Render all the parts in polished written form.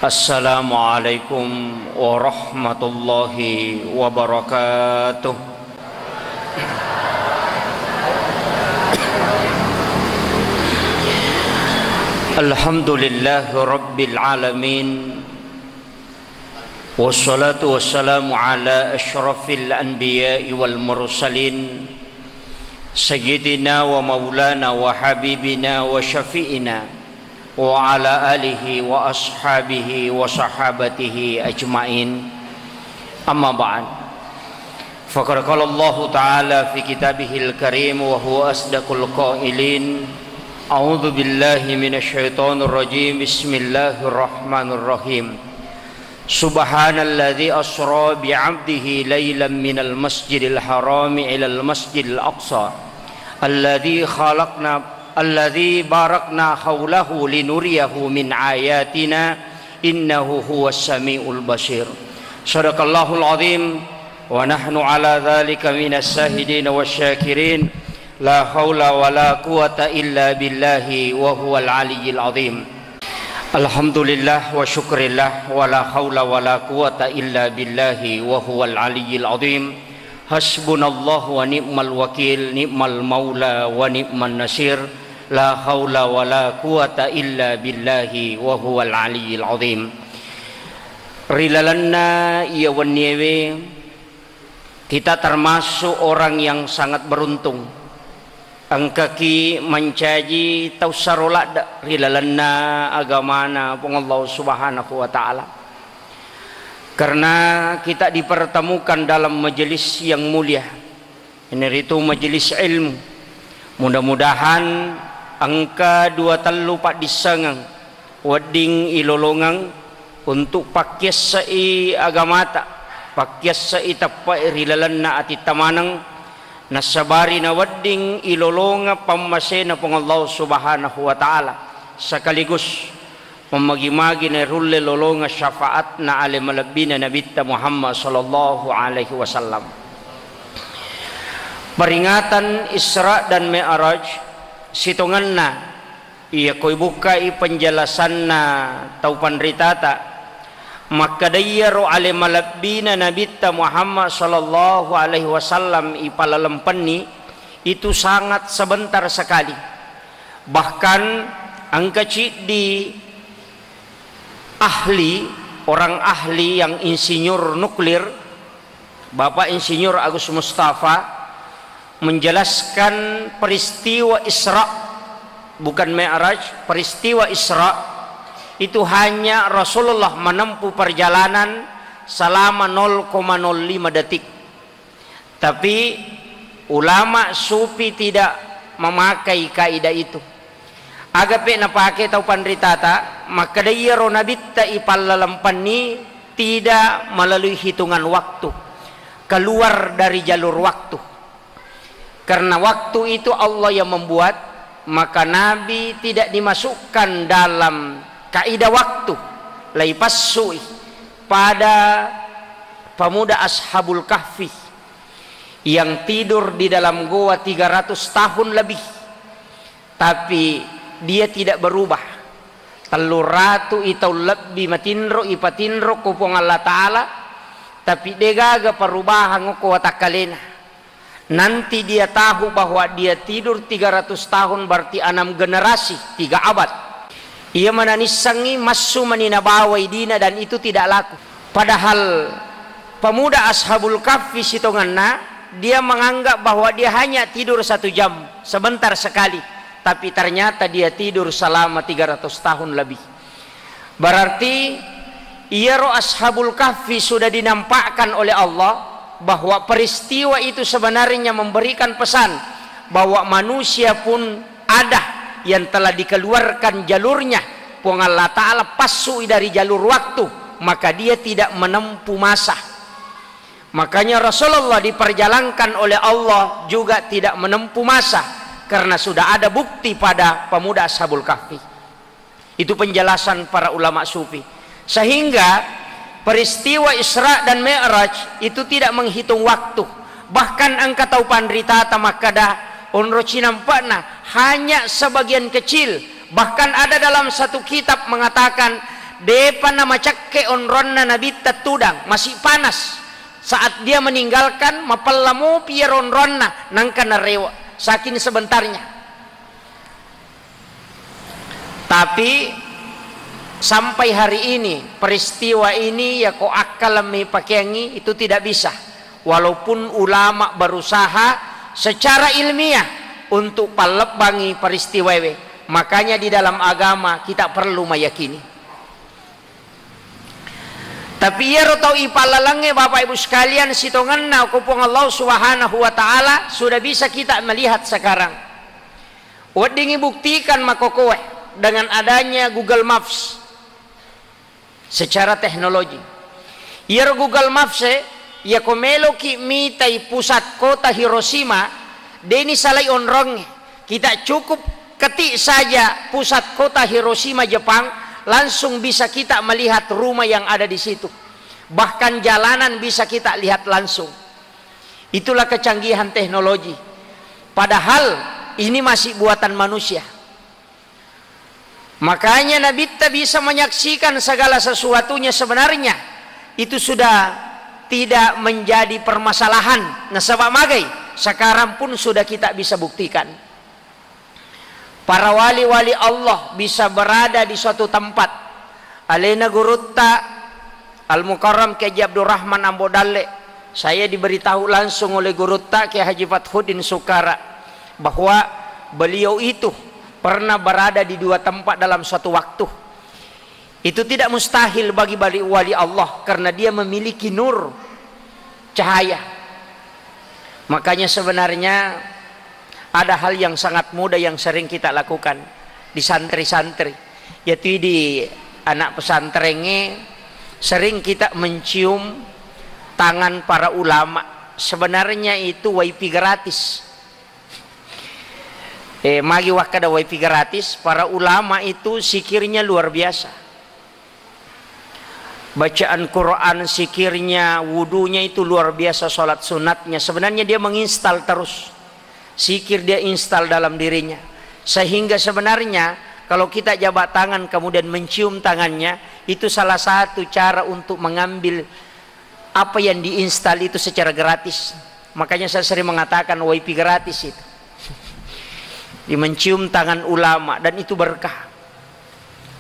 Assalamualaikum warahmatullahi wabarakatuh. Alhamdulillahi rabbil alamin. Wassalatu wassalamu ala asyrafil anbiya'i wal mursalin, sayyidina wa maulana wa habibina wa syafi'ina wa ala alihi wa ashabihi wa sahabatihi ajma'in. Amma ba'd. Faqad qala Allah Ta'ala fi kitabihil karim wa huwa asdaqul qailin. A'udzu billahi minasy syaithanir rajim. Bismillahirrahmanirrahim. Subhanalladzi asra bi 'abdihi lailan minal masjidil harami ilal masjidil aqsa alladzi barakna haulahu linuriyahu min ayatina innahu huwas samiul basir. Shadaqallahul azim wa nahnu ala dzalika minas shahidin wasyakirin. La haula wala quwata illa billahi wa huwal aliyyil azim. Alhamdulillah wa syukrillah wa la haula wala quwata illa billahi wa huwal aliyyil azim. Hasbunallahu wa ni'mal wakil, ni'mal maula wa ni'man nasir. La haula wala quwata illa billahi wa huwal aliyyil azim. Rilalanna ya wanyewe, kita termasuk orang yang sangat beruntung. Angkaki mencaji tausarolak rilalanna agamana pun Allah subhanahu wa ta'ala, karena kita dipertemukan dalam majelis yang mulia ini, itu majelis ilmu. Mudah-mudahan angka dua telu pak disangang wading ilolongang untuk pakai sei agamata, pakai sei tapai rilalanna ati tamanang nasabari na wadding ilolonga pamasena pong Allah subhanahu wa ta'ala, sekaligus memagi-magi na rulle lolonga syafaat na alimalabina nabita Muhammad sallallahu alaihi wasallam. Peringatan Isra dan Mi'raj situngan na iya koy bukai penjelasan na taupan ritata, maka dayaro alimalabina nabita Muhammad sallallahu alaihi wasallam ipalalempenni itu sangat sebentar sekali. Bahkan angka di ahli, orang ahli yang insinyur nuklir, Bapak Insinyur Agus Mustafa menjelaskan peristiwa Isra bukan Mi'raj, peristiwa Isra itu hanya Rasulullah menempuh perjalanan selama 0,05 detik. Tapi ulama sufi tidak memakai kaidah itu. Agape na pakai tau pandritata, maka dayaro nabitta ipalalampanni tidak melalui hitungan waktu, keluar dari jalur waktu. Karena waktu itu Allah yang membuat, maka Nabi tidak dimasukkan dalam kaidah waktu. Laipasui pada pemuda Ashabul Kahfi yang tidur di dalam goa 300 tahun lebih, tapi dia tidak berubah. Telur ratu itau lebih matinro ipatinro kupong Allah Ta'ala, tapi degaga perubahan ko watakalena. Nanti dia tahu bahwa dia tidur 300 tahun berarti 6 generasi, 3 abad. Ia menanisangi masu maninabawai dina, dan itu tidak laku. Padahal pemuda Ashabul Kahfi sitonganna, dia menganggap bahwa dia hanya tidur 1 jam, sebentar sekali. Tapi ternyata dia tidur selama 300 tahun lebih. Berarti Iyaro Ashabul Kahfi sudah dinampakkan oleh Allah bahwa peristiwa itu sebenarnya memberikan pesan bahwa manusia pun ada yang telah dikeluarkan jalurnya pun Allah Ta'ala pasui dari jalur waktu, maka dia tidak menempuh masa. Makanya Rasulullah diperjalankan oleh Allah juga tidak menempuh masa, karena sudah ada bukti pada pemuda Ashabul Kahfi. Itu penjelasan para ulama sufi. Sehingga peristiwa Isra dan Mi'raj itu tidak menghitung waktu. Bahkan angka tau pandrita tamakada onroci nampakna hanya sebagian kecil. Bahkan ada dalam satu kitab mengatakan depan nama cakke onronna nabi tudang masih panas saat dia meninggalkan mapallamu pieron ronna nangkana rewa saking sebentarnya. Tapi sampai hari ini peristiwa ini ya ko akal me pakengi itu tidak bisa, walaupun ulama berusaha secara ilmiah untuk palebangi peristiwa ini. Makanya di dalam agama kita perlu meyakini. Tapi ya rotau ipalalange Bapak Ibu sekalian sitonganna kupung Allah Subhanahu wa taala sudah bisa kita melihat sekarang. Wadingi buktikan makokowe dengan adanya Google Maps secara teknologi. Ya Google Maps ya komelo ki mitai pusat kota Hiroshima deni salai onrong kita cukup ketik saja pusat kota Hiroshima Jepang langsung bisa kita melihat rumah yang ada di situ. Bahkan jalanan bisa kita lihat langsung. Itulah kecanggihan teknologi. Padahal ini masih buatan manusia. Makanya Nabi tak bisa menyaksikan segala sesuatunya sebenarnya. Itu sudah tidak menjadi permasalahan. Nah sebab magai sekarang pun sudah kita bisa buktikan. Para wali-wali Allah bisa berada di suatu tempat. Alena Gurutta Al-Mukarram Kiai Abdurrahman Ambodalle, saya diberitahu langsung oleh Gurutta Kiai Haji Fathuddin Sukara bahwa beliau itu pernah berada di dua tempat dalam suatu waktu. Itu tidak mustahil bagi wali Allah karena dia memiliki nur cahaya. Makanya sebenarnya ada hal yang sangat mudah yang sering kita lakukan di santri-santri, yaitu di anak pesantrennya sering kita mencium tangan para ulama. Sebenarnya itu wifi gratis. Magi wakada wifi gratis, para ulama itu sikirnya luar biasa. Bacaan Quran sikirnya, wudunya itu luar biasa, sholat sunatnya. Sebenarnya dia menginstal terus. Sikir dia install dalam dirinya, sehingga sebenarnya kalau kita jabat tangan kemudian mencium tangannya, itu salah satu cara untuk mengambil apa yang diinstal itu secara gratis. Makanya saya sering mengatakan wifi gratis itu di mencium tangan ulama, dan itu berkah.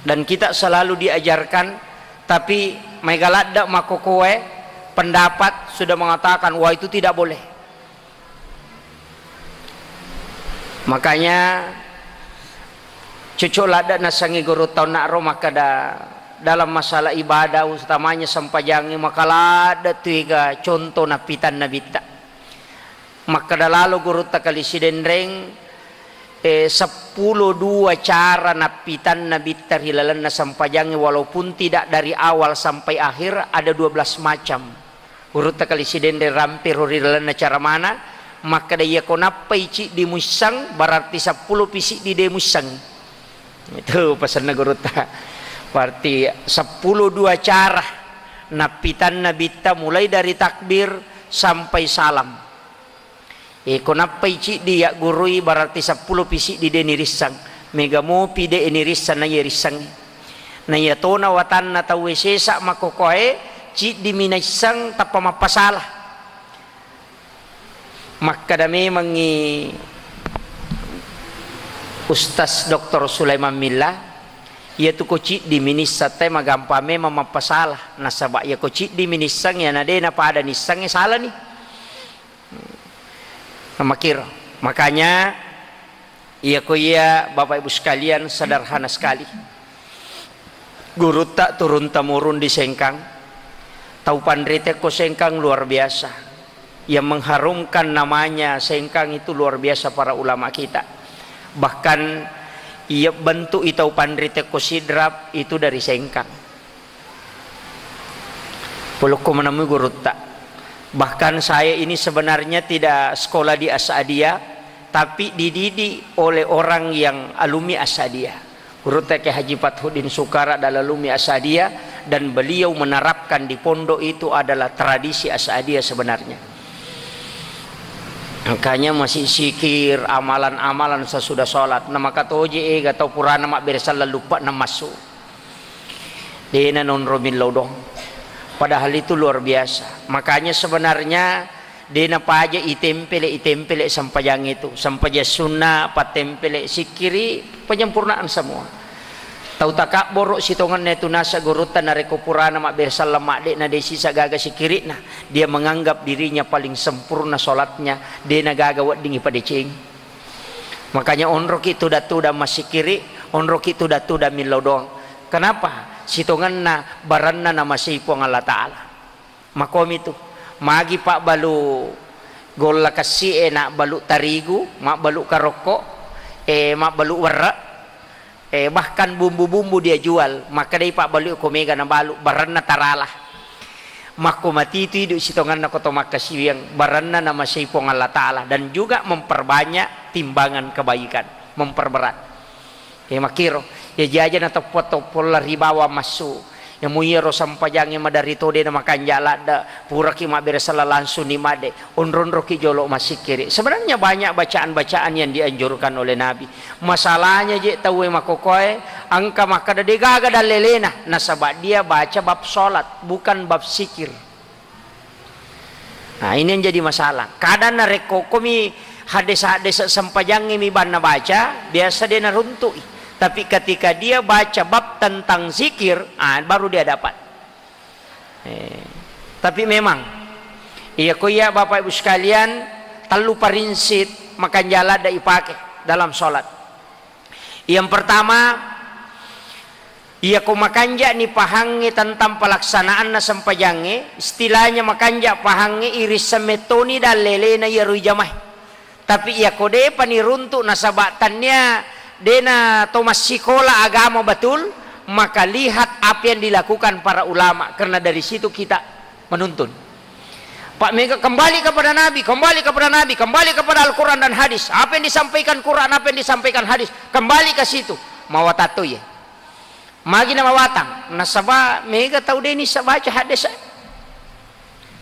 Dan kita selalu diajarkan, tapi megalada makokowe pendapat sudah mengatakan wah itu tidak boleh. Makanya cucu lada nasangi guru tau nakro maka dalam masalah ibadah utamanya sampajangi maka lada tiga contoh napitan nabita. Maka lalu guru takali sidendreng 10 dua cara napitan nabita hilalan na sampajangi, walaupun tidak dari awal sampai akhir ada 12 macam. Guru takali sidendreng rampir hilalan na cara mana? Maka dia konapai cik di musang berarti 10 pisik di de musang. Itu pesan guru ta. Berarti 10 dua cara napitan nabita mulai dari takbir sampai salam. Konapai cik dia gurui berarti 10 pisik di de nirisang. Mega mo pide inirisang na yerisang. Na yatona watan na tawesesa makokoe cik di minaisang tapa mapasalah. Maka dami mangi Ustaz Dr. Sulaiman Milla yaitu koci di minisate magampame mamapasalah nasaba ya koci di minisang ya nade na pada nisang salah nih makir. Makanya iya ko iya Bapak Ibu sekalian sederhana sekali. Guru tak turun temurun di Sengkang, tau pandrite ko Sengkang luar biasa. Yang mengharumkan namanya Sengkang itu luar biasa para ulama kita. Bahkan ia bentuk itu pandrite kosidrap itu dari Sengkang. Puluk menemui guru tak. Bahkan saya ini sebenarnya tidak sekolah di Asadiyah, tapi dididik oleh orang yang alumni Asadiyah. Guru tak Haji Fathuddin Sukara adalah alumni Asadiyah, dan beliau menerapkan di pondok itu adalah tradisi Asadiyah sebenarnya. Makanya masih sikir amalan-amalan sesudah sholat. Nama kata oje atau purana mak bersal lupa nama masuk. Dena non romin lodong. Padahal itu luar biasa. Makanya sebenarnya dena paja itempele sampajang itu, sampaja sunnah patempele sikiri penyempurnaan semua. Tahu tak borok sitongan netu nasa gurutan na rekopurana mak bersalam mak dek na desi sagaga sikiri nah dia menganggap dirinya paling sempurna solatnya dena gaga wad dingi pada cing. Makanya onrok itu datu da masikiri, onrok itu datu da milodong. Kenapa? Sitongan na baranna nama sipong Allah Ta'ala. Makom itu magi pak balu gola kasi nak balu tarigu, mak balu karoko, mak balu warra, bahkan bumbu-bumbu dia jual. Maka dari pak balu komega na balu baranna taralah. Mako mati itu hidup sitongan na koto makasi yang baranna nama sipong Allah Ta'ala dan juga memperbanyak timbangan kebaikan, memperberat. Makiro ya jajan atau foto pola ribawa masuk yang muyero sampajang yang madari tode na makan jala da puraki ma beresala langsung ni made onron roki jolo masih kiri. Sebenarnya banyak bacaan-bacaan yang dianjurkan oleh Nabi. Masalahnya je tahu makokoe angka maka da degaga dan lelena nasabak dia baca bab salat bukan bab sikir. Nah ini yang jadi masalah. Kadang na rekokomi hadis-hadis sampajang mi banna baca biasa dia naruntui. Tapi ketika dia baca bab tentang zikir, baru dia dapat. Tapi memang, iya kuya Bapak Ibu sekalian, telu parinsit makan jala da ipake dalam sholat. Yang pertama, iya ku makanja ni pahangi tentang pelaksanaan na sampajange, istilahnya makanja pahangi iris semetoni dan lele na yaru jamah. Tapi iya kode paniruntuk nasabatannya dena Thomas Sikola agama betul, maka lihat apa yang dilakukan para ulama karena dari situ kita menuntun. Pak Mega kembali kepada Nabi, kembali kepada Nabi, kembali kepada Al-Quran dan hadis. Apa yang disampaikan Quran, apa yang disampaikan hadis, kembali ke situ. Mawatatu ya. Magi nama watang. Nasaba Mega tahu deh ni baca hadis.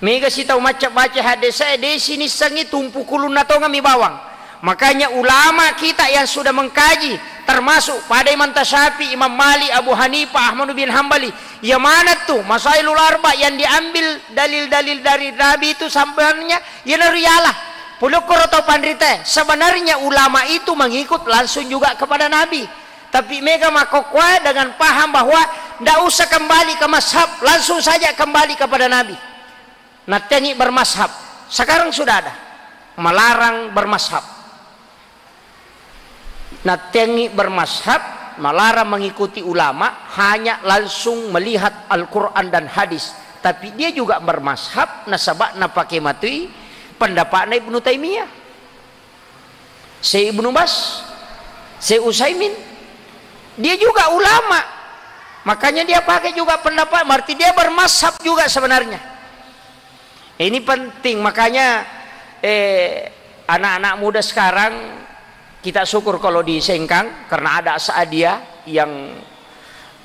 Mega si tahu baca hadis saya di sini sangi tumpu kulun nato ngami bawang. Makanya ulama kita yang sudah mengkaji termasuk pada Imam Tasyafi, Imam Malik, Abu Hanifah, Ahmad bin Hambali, yang mana tuh Masailul Arba yang diambil dalil-dalil dari Nabi itu sebenarnya ya nariyalah pulukor atau pandrite. Sebenarnya ulama itu mengikut langsung juga kepada Nabi. Tapi mereka makokwa dengan paham bahwa tidak usah kembali ke mazhab, langsung saja kembali kepada Nabi. Natengi bermazhab. Sekarang sudah ada melarang bermazhab. Natengi bermazhab, melarang mengikuti ulama, hanya langsung melihat Al-Quran dan hadis. Tapi dia juga bermazhab, nasabak napake matui pendapatnya Ibnu Taimiyah, Syekh Ibnu Bas, Syekh Utsaimin. Dia juga ulama, makanya dia pakai juga pendapat, berarti dia bermazhab juga sebenarnya. Ini penting, makanya anak-anak muda sekarang kita syukur kalau di Sengkang karena ada Sa'adiyah yang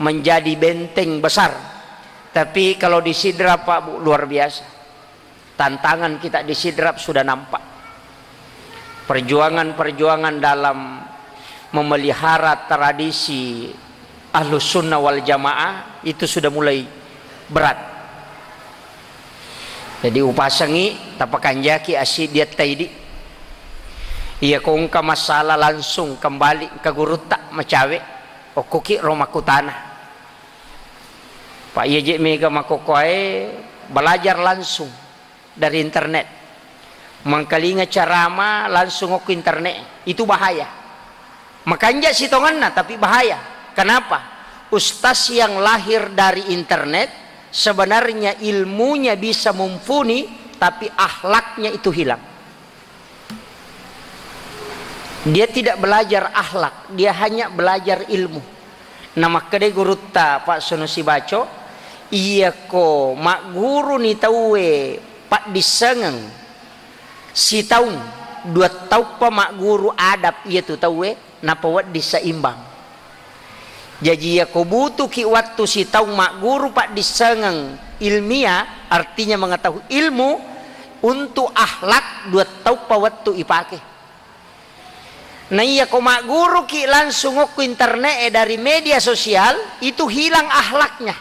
menjadi benteng besar. Tapi kalau di Sidrap Pak Bu, luar biasa. Tantangan kita di Sidrap sudah nampak. Perjuangan-perjuangan dalam memelihara tradisi Ahlus Sunnah wal Jamaah itu sudah mulai berat. Jadi upasangi tapakan jaki asyik dia taidi. Iya kong ka masalah langsung kembali ke guru tak macawe o koki romaku tanah. Pak Yeje mega makokoe belajar langsung dari internet. Mangkalinga carama langsung ke internet itu bahaya. Makanya sitonganna tapi bahaya. Kenapa? Ustaz yang lahir dari internet sebenarnya ilmunya bisa mumpuni tapi akhlaknya itu hilang. Dia tidak belajar akhlak, dia hanya belajar ilmu. Nama kedai guru ta Pak Sunusi Baco, iya ko mak guru ni tawe Pak disengeng si tahun 2 tahun pa mak guru adab iya tu tawe napa wat diseimbang. Jadi ya ko butuh ki waktu si tahun mak guru Pak disengeng ilmiah artinya mengetahui ilmu untuk akhlak 2 tahun pa waktu ipake. Nah iya koma guru ki langsung ke internet dari media sosial itu hilang akhlaknya.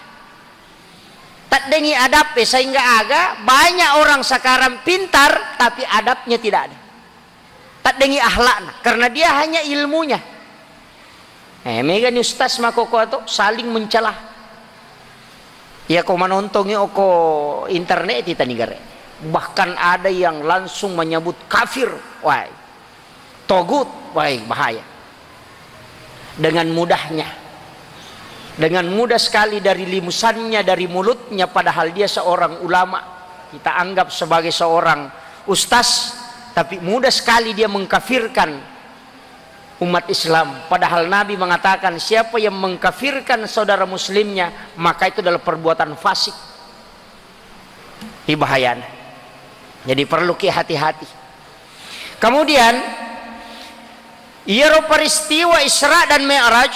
tak dengi adab sehingga aga banyak orang sekarang pintar tapi adabnya tidak ada. Tak dengi akhlaknya karena dia hanya ilmunya. Mega ni ustaz makoko itu saling mencelah. Ya kau menontonnya oko internet kita negara. Bahkan ada yang langsung menyebut kafir, wah, togut, wah bahaya. Dengan mudahnya, dengan mudah sekali dari limusannya, dari mulutnya, padahal dia seorang ulama, kita anggap sebagai seorang ustaz, tapi mudah sekali dia mengkafirkan umat Islam. Padahal Nabi mengatakan siapa yang mengkafirkan saudara muslimnya maka itu adalah perbuatan fasik. Ini bahaya. Jadi perlu hati-hati. Kemudian iero peristiwa Isra dan Mi'raj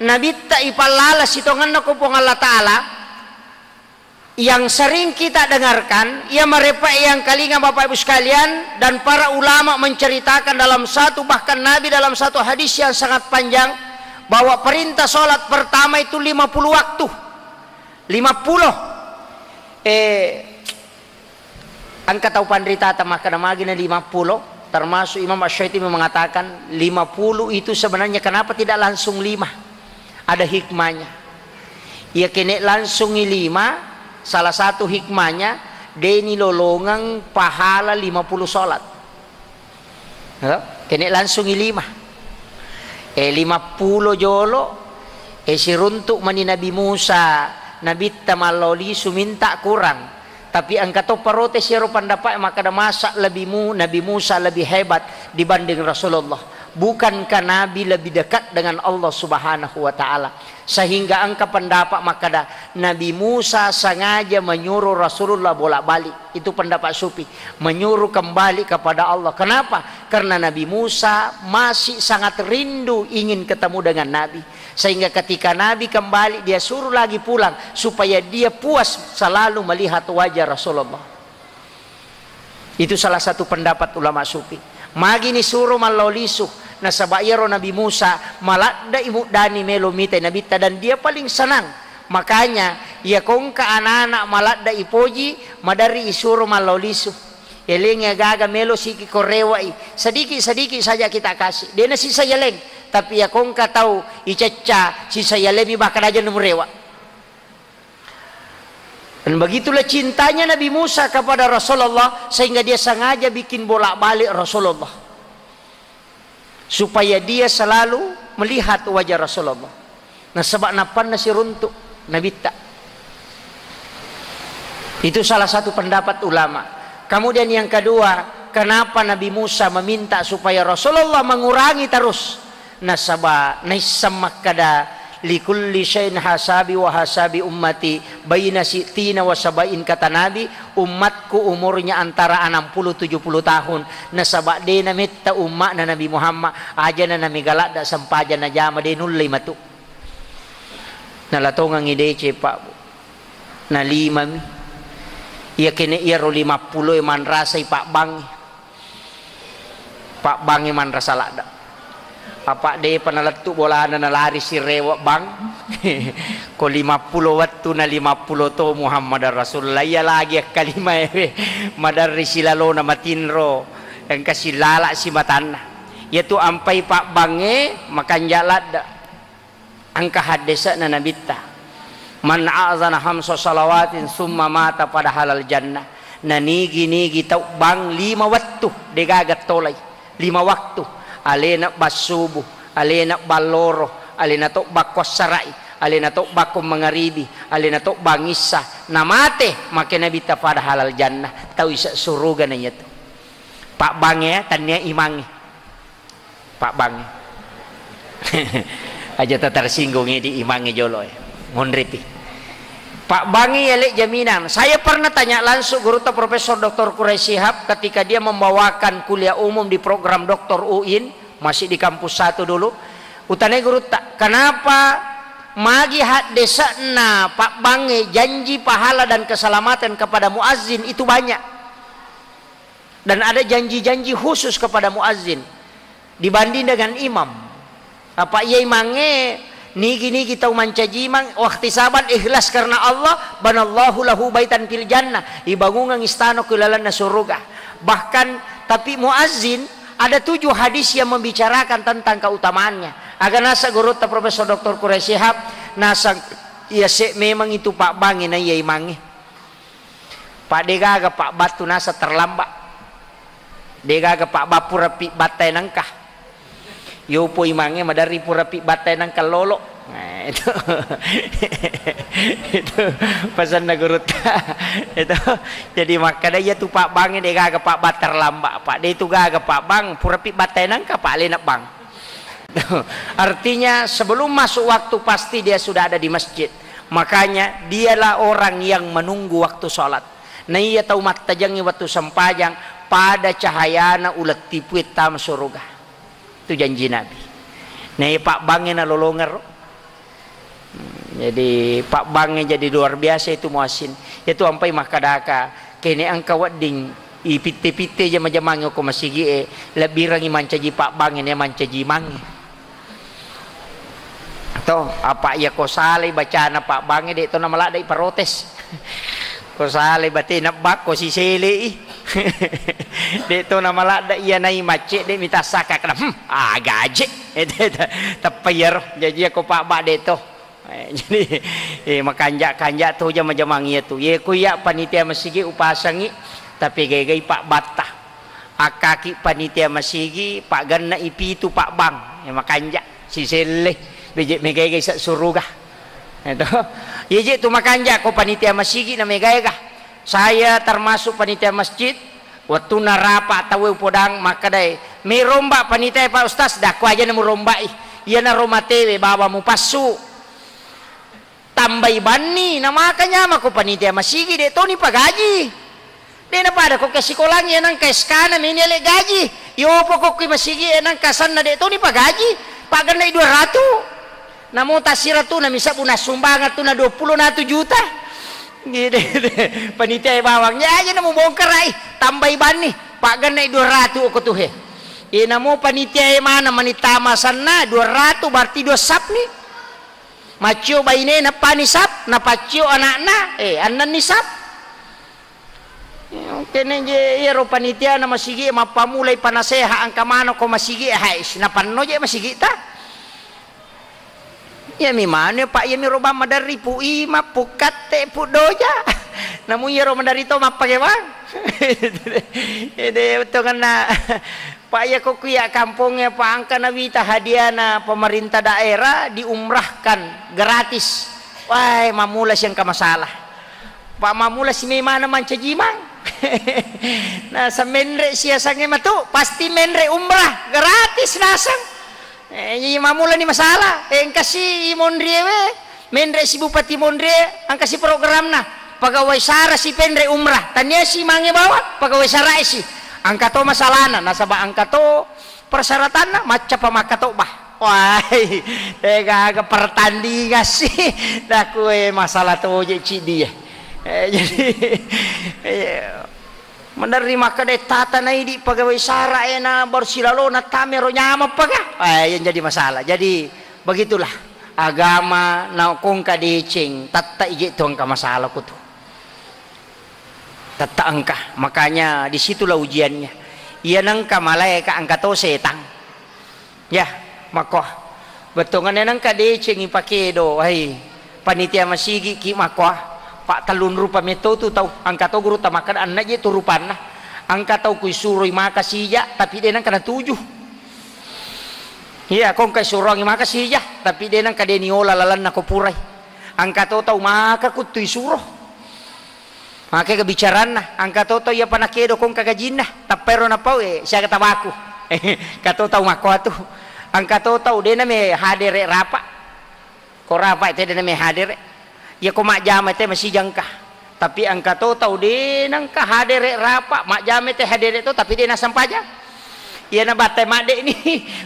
Nabi ta ipalala sitongan nakupong Allah Ta'ala yang sering kita dengarkan, ia merepa yang kalingan Bapak Ibu sekalian, dan para ulama menceritakan dalam satu, bahkan Nabi dalam satu hadis yang sangat panjang, bahwa perintah sholat pertama itu 50 waktu 50 angka tahu pandrita maka namagi na 50, termasuk Imam Asy-Syafi'i mengatakan 50 itu sebenarnya kenapa tidak langsung 5, ada hikmahnya. Ia kene langsung 5. Salah satu hikmahnya deni lolongang pahala 50 sholat. Kene langsung 5. 50 jolo si runtuk mani Nabi Musa Nabi tamaloli suminta kurang. Tapi angkato parote siro pendapat maka ada masa Nabi Musa lebih hebat dibanding Rasulullah. Bukankah Nabi lebih dekat dengan Allah Subhanahu wa Ta'ala, sehingga angka pendapat maka Nabi Musa sengaja menyuruh Rasulullah bolak-balik. Itu pendapat Sufi, menyuruh kembali kepada Allah. Kenapa? Karena Nabi Musa masih sangat rindu ingin ketemu dengan Nabi, sehingga ketika Nabi kembali dia suruh lagi pulang supaya dia puas selalu melihat wajah Rasulullah. Itu salah satu pendapat ulama Sufi. Magi ni suruh malaulisuh na sabayaro Nabi Musa malada ibu dani melomite Nabi ta, dan dia paling senang. Makanya ia kongka anak-anak malada ipoji madari isuruh malaulisuh. Eleng gaga melo siki korewai sedikit saja kita kasih. Dia nasi saya leng, tapi ya kongka tahu icaca si saya lebih bakal aja numerewa. Dan begitulah cintanya Nabi Musa kepada Rasulullah, sehingga dia sengaja bikin bolak-balik Rasulullah supaya dia selalu melihat wajah Rasulullah. Nah sebab napan nasi runtuk Nabi tak. Itu salah satu pendapat ulama. Kemudian yang kedua, kenapa Nabi Musa meminta supaya Rasulullah mengurangi terus? Nah sabab naisamak kada likulli syai'in hasabi wa hasabi ummati baina sitina wa sabain, kata Nabi, umatku umurnya antara 60-70 tahun. Nasaba de namita umma na Nabi Muhammad aja na nami galak da sampaja na jama de nulay matu nalatongang ide pak na 5 iya kene iya ro 50 man rasa pak bang man rasa lada apa de panalatu bola na nalari si rewa bang ko 50 waktu na 50 to Muhammad Rasulullah ya lagi kalima madari silalo na matinro yang kasih lala si matana yaitu ampai pak bange makan jalad angka hadisa na nabita man a'zana hamsa salawatin summa mata pada halal jannah nigi tau bang 5 waktu degagat tolay 5 waktu alena basubuh, alena baloro, alena tok bakwas sarai, alena tok bakom mangaribi, alena tok bangisa, namate makin nabi ta pada halal jannah, tahu isa suruga na itu. Pak bange tanya imangi, Pak bange, aja tak tersinggung di imangi jolo, ngonripi. Pak bange yalek jaminan. Saya pernah tanya langsung guru Profesor Dr. Quraisy Shihab ketika dia membawakan kuliah umum di program Dr. UIN, masih di kampus 1 dulu. Utane guru tak, kenapa magi had desa na Pak bange janji pahala dan keselamatan kepada muazzin itu banyak. Dan ada janji-janji khusus kepada muazzin dibanding dengan imam. Apa ia imange niki tahu mancajimang waktu saban ikhlas karena Allah, banallahu lahu baitan fil jannah, dibangun istana kulalan surga. Bahkan tapi muazzin ada 7 hadis yang membicarakan tentang keutamaannya. Agar nasa guru ta Profesor Dr. Quraisy Shihab nasa ya memang itu Pak Bangi na iya imangi. Pak degaga Pak batu nasa terlambat. Degaga Pak bapur rapi batai nangkah. Yo po imangi madari purapi batai nangkah lolo. Nah, itu itu pesan na guru itu. Jadi makanya ya tuh Pak Bangi degaga Pak bat terlambat. Pak de itu gaga Pak Bang purapi batai nangkah Pak lenak Bang. Artinya sebelum masuk waktu pasti dia sudah ada di masjid. Makanya dialah orang yang menunggu waktu sholat. Nah ia tahu mata jangi waktu sempajang pada cahayana ulat tipu hitam surga. Itu janji Nabi. Nah ia Pak Bangnya lolongar. Jadi Pak Bangnya jadi luar biasa itu muasin. Itu sampai makadaka kene angka wadding ipite-pite jama-jamang ko masigi lebih rangi mancaji Pak Bangnya mancaji mangi. Toh apa ya ko sale bacana Pak Bangi de to namala dai protes. Ko sale bati nabak ko si sele de to namala da iya nai mace de mita saka kana gaje tapayar jadi ko Pak Ba de to. Jadi makanja-kanja tuh jama-jamang iya tuh. Ye kuya panitia masigi upasangi tapi gay Pak Bata. Akaki panitia masigi Pak Ganna ipi itu Pak Bang. Ya makanja si sele bejek megay sa surga. Itu. Yeje tu makanja ko panitia masjid na megay ka. Saya termasuk panitia masjid waktu narapa tahu podang makadai may romba panitia Pak Ustaz dah ko aja na mo romba iya na romate bawa mo pasu tambay bani na makanya mako panitia masjid de to ni pagaji de na pada ko kasi ko lang yan ang kaiskana minele gaji yo po ko ki masjid nang kasan na de to ni pagaji pagan na 200 namo tasira tu na misa puna sumbangan tu na 20 na 1 juta. Gitu. Panitia bawangnya aja namo bongkar ai tambay bani Pak ganay 200 ko tuh he. Namo panitia mana manitama sana 200 berarti 2 sap ni. Macio baine na panisap na pacio anak-na anan ni sap. Kene je ero panitia na masigi mapamulay panaseha ang kamano ko masigi hais na panno je masigi ta. Ya mi mana Pak ya mi roba madari pu ima pukat te pu doja. Namun ya roba madari to mapake bang. Ede betul kan Pak ya kok kuya kampungnya Pak angka nawita hadiana pemerintah daerah diumrahkan gratis. Wah mamulas yang ka masalah. Pak mamulas si mana mancajimang. Nah sa menre siya sange matu pasti menre umrah gratis nasang. Mamula ni masalah kasi Mondrie menre si Bupati Mondrie ang kasi program na pagawai sara si penre umrah tanya si mange bawa pagawai sara si ang kato masalana nasaba ang kato persyaratan na maca pamakato bah wai tega pertandingan sih dah kue masalah to je dia jadi menerima kadai tata na idi pagawai sara na borsilalo na tamero nyama paga yang jadi masalah. Jadi begitulah agama na kung kadicing tatta ije tuang ka masalah ko tu tatta angka makanya disitulah ujiannya iya nang kamalay ka angka to setang ya mako betongan nang kadicing ipakedo ay panitia masigi ki mako Pak talun rupa meto tu tahu angka to guru tamakan anak je tu rupan lah angka tahu kui suroi maka sija tapi dia nang kana 7 iya kong kai surong maka sija tapi dia nang kadeni ola lalan na kopurai angka to tahu maka kutui suruh maka kebicaraan nah angka to tahu ya panakedo kong kagajin nah tapero na pau siya katabaku kato tahu mako atu angka to tahu dia na me hadere rapa ko rapa itu dia na me hadere ya ko mak jama teh masih jangka tapi angka to tahu de nang ka hadere rapa mak jama teh hadere to tapi de na sampaja ya na batai mak de ni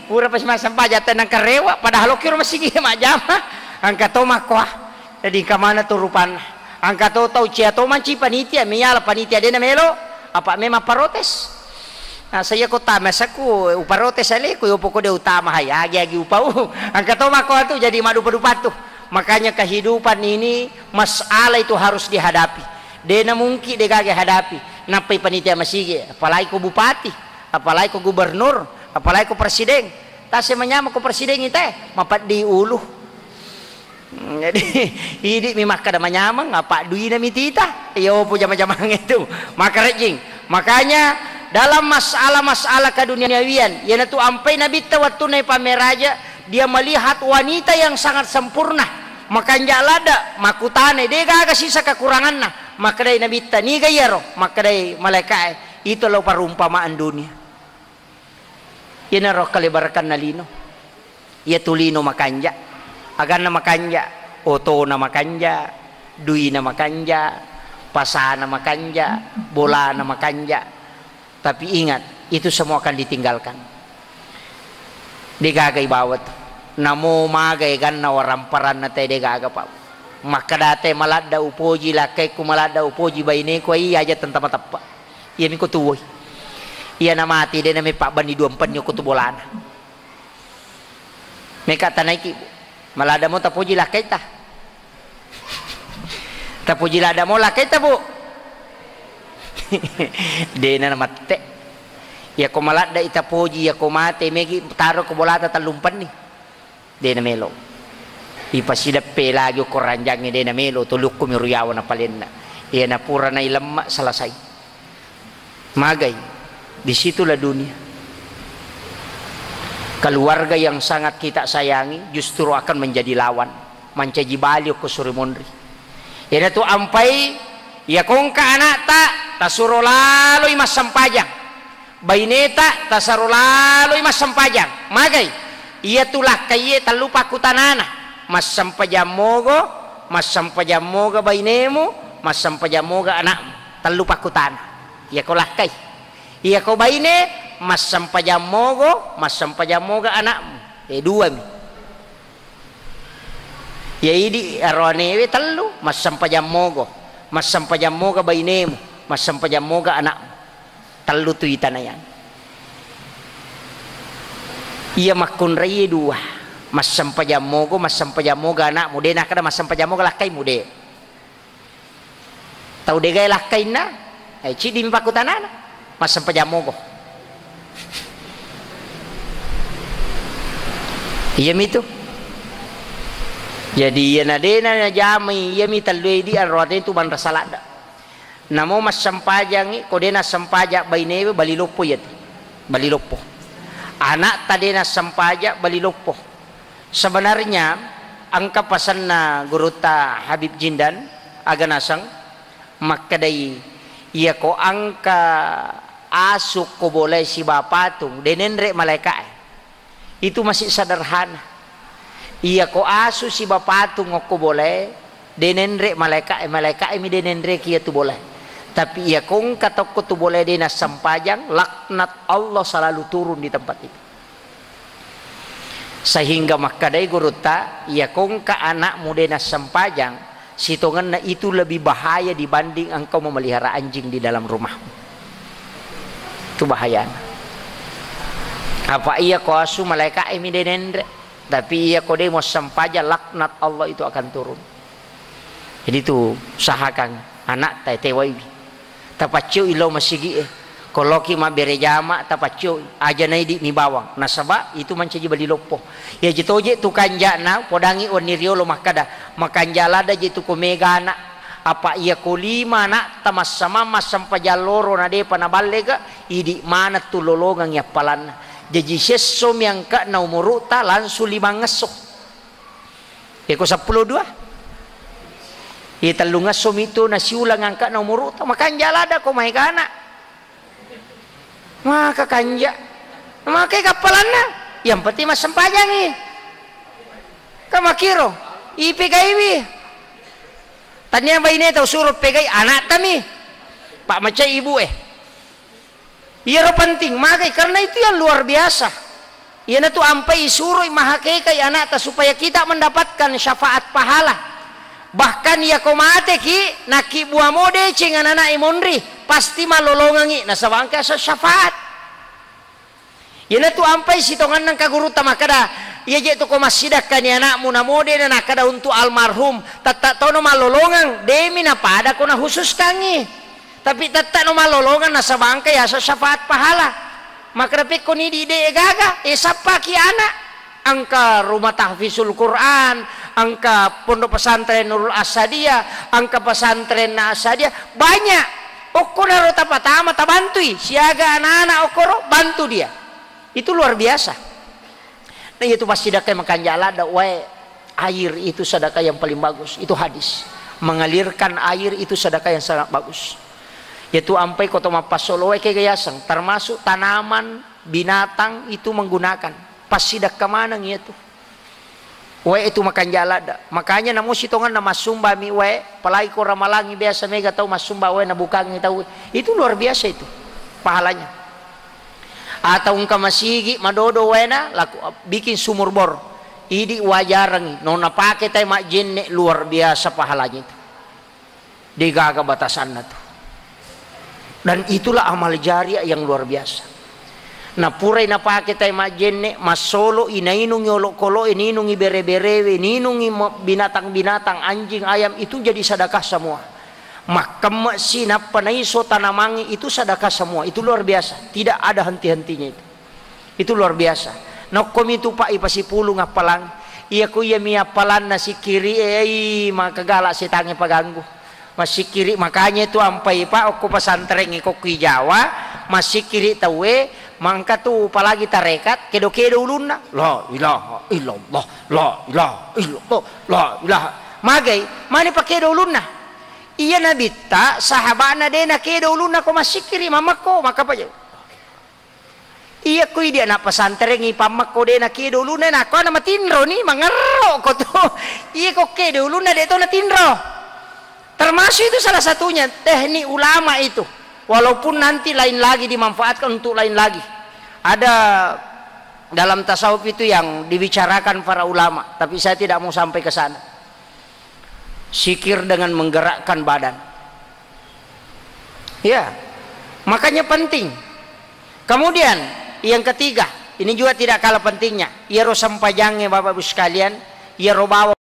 pura pas mas sampaja teh nang karewa padahal kira masih ge mak jama angka to mak kuah jadi ka mana tu rupan angka to tahu cia to manci panitia miyala panitia de na melo apa memang protes saya ko tamas aku uparote sali ko upo ko de utama haya agi upau angkat mako tu jadi madu-madu. Makanya kehidupan ini masalah itu harus dihadapi. Dena mungkin de gage hadapi. Napai panitia masigi, apalagi ko bupati, apalagi ko gubernur, apalagi ko presiden. Tase menyama ko presiden itu mapat di ulu. Jadi ini memang kada menyamang apa duina mitita. Yo po jama-jamang itu. Maka rejing. Makanya dalam masalah-masalah keduniawian, yana tu ampai Nabi tawattunai pameraja, dia melihat wanita yang sangat sempurna. Maka jalada makutane dia gaga sisa kekuranganna. Maka dari Nabi ni gayaro, maka dari malaikat itu lo perumpamaan dunia. Yana roh kalibarkan nalino. Ia tulino makanja. Agan na makanja, oto na makanja, dui na makanja, pasa na makanja, bola na makanja. Tapi ingat, itu semua akan ditinggalkan. Digagay bawat. Namo magay gan na waramparan na tayo digaga pa. Makadate malada upoji lakay ko malada upoji bayne ko ay aja tanta matapa. Iyan ko tuwoy. Iyan na mati din na may pabani duampan nyo ko tubolana. May katanay ki. Malada mo tapuji lakay ta. Tapuji lada mo lakay ta bu. Di na mate. Ya ko malada itapuji ya ko mate megi taro ko bolata talumpan ni. Di na melo. Ipasilap lagi ko ranjang ni di na melo tuluk ko miruyawan na palin na. Iya na pura na ilama salasay. Magay. Disitulah dunia. Keluarga yang sangat kita sayangi justru akan menjadi lawan. Mancaji baliok ke Surimondri. Yana tu ampai ya kong ka anak ta suruh lalu mas sampajang. Baineta ta suruh lalu mas sampajang. Magay iya tulah kaye talupa kutanana. Mas sampajang moga bainemu, mas sampajang moga anakmu. Talupa kutana. Iya ko lakay. Iya ko baine mas sampajamoga anakmu. Dua mi. Ya idi aronewe telu mas sampajamoga bainemu, mas sampajamoga anakmu. Telu tu itanayan. Iya makun raya dua. Mas sampajamoga anakmu. De nakada mas sampajamoga lakay mu de. Tau de gay lakay na. Ay cidi mi pakutanana. Mas sampajamoga. Iya itu. Jadi yana dena na jami iya mi talwe di arwate itu ban rasalada. Namo mas sampajang ko dena sampajak bainewe balilopo yat. Balilopo. Anak tadena sampajak balilopo. Sebenarnya angka pasan na guruta Habib Jindan aganasang makadai iya ko angka asuk ko boleh si bapatung denenre malaikat. Itu masih sederhana. Iya ko asu si bapatung ko boleh denenre malaikat mi denenre kia tu boleh. Tapi iya kong katok ko tu boleh dena sampajang laknat Allah selalu turun di tempat itu. Sehingga makadai guruta iya kong ka anak dena sampajang sitongan na itu lebih bahaya dibanding engkau memelihara anjing di dalam rumahmu. Itu bahayanya. Apa iya ko asu malaikat emi denendre, tapi iya ko demo sampaja laknat Allah itu akan turun. Jadi itu usahakan anak tewai. Tapacu ilo masigi koloki ma berejama tapacu aja nai di mi bawang. Nasaba itu mancaji bali lopo. Ya jitoje tu kanja na podangi onirio lo makada. Makanjala da jitu ko megana apa iya ko lima na tamas sama mas sampaja loro na de panabalega idi mana tu lolongang ya palan. Jadi sesom yang ka na umuruta langsung 5 ngesok. Eko 12. Ita lu ngesom itu nasi ulang angka na umuruta makan jalada ko may kana. Maka kanja. Maka kapalan na. Yang penting mas sampajang eh. Kamakiro. Ipigay. Tanya ba ini tahu suruh pegay anak tami. Pak macay ibu Iya penting magai karena itu yang luar biasa. Iya na tu ampai suruh mahakekai anak ta supaya kita mendapatkan syafaat pahala. Bahkan ya komate ki naki buah mode cengan anak imondri pasti malolongangi nasabangka sa syafaat. Yana tu ampai sitongan nang kaguru tamakada. Iya je tu ko masjidak kan anakmu na mode na nakada untuk almarhum. Tatak tono malolongan demi na pada ko na khusus kangi. Tapi tatak no malolongan na sa bangkay asa syafaat pahala. Makrapik ko ni di gaga sapa ki anak. Angka rumah tahfizul Quran, angka pondok pesantren Nurul Asadiyah, angka pesantren na Asadiyah banyak. Okor naro tapatama tabantui siaga anak-anak okoro bantu dia. Itu luar biasa. Nah itu pasti sedekah makan jala da air itu sedekah yang paling bagus. Itu hadis. Mengalirkan air itu sedekah yang sangat bagus. Yaitu ampai koto mapasolo kegayasang termasuk tanaman, binatang itu menggunakan. Pas sedekah manang itu. Itu makan jala da. Makanya namo sitongan na masumba mi palagi ko ramalangi biasa mega tau masumba na bukangi tau. Itu luar biasa itu pahalanya. Atau ungka masigi madodo wena laku bikin sumur bor idi wajarangi nona pake tay majenne luar biasa pahalanya itu digaga batasan tuh. Dan itulah amal jariah yang luar biasa. Na purai na pake tay majenne masolo inainung yolo kolo ininungi bere-bere ininungi binatang-binatang anjing ayam itu jadi sedekah semua. Makam sinap panaiso tanamangi itu sedekah semua. Itu luar biasa. Tidak ada henti-hentinya itu. Itu luar biasa. Nokom itu pak ipasipulo ngapalang. Iya ko iya miapalan na si kiri maka galak si tangi paganggu. Masih kiri makanya itu ampai pak aku pesantren iko ki Jawa masih kiri tawe mangka tu palagi tarekat kedo-kedo ulunna la ilaha illallah la ilaha illallah la ilaha magai mani pakedo ulunna. Iya nabita sahabana dena kedo ulunna ko masih kiri mamako maka pa iya ko dia na pesantren ngi pamako dena kedo ulunna na ko na matinro ni mangero ko to iya ko kedo ulunna de to na tinro. Termasuk itu salah satunya teknik ulama itu. Walaupun nanti lain lagi dimanfaatkan untuk lain lagi. Ada dalam tasawuf itu yang dibicarakan para ulama, tapi saya tidak mau sampai ke sana. Zikir dengan menggerakkan badan. Ya. Makanya penting. Kemudian yang ketiga, ini juga tidak kalah pentingnya. Ia ro sampajangnya Bapak Ibu sekalian, ia ro bawa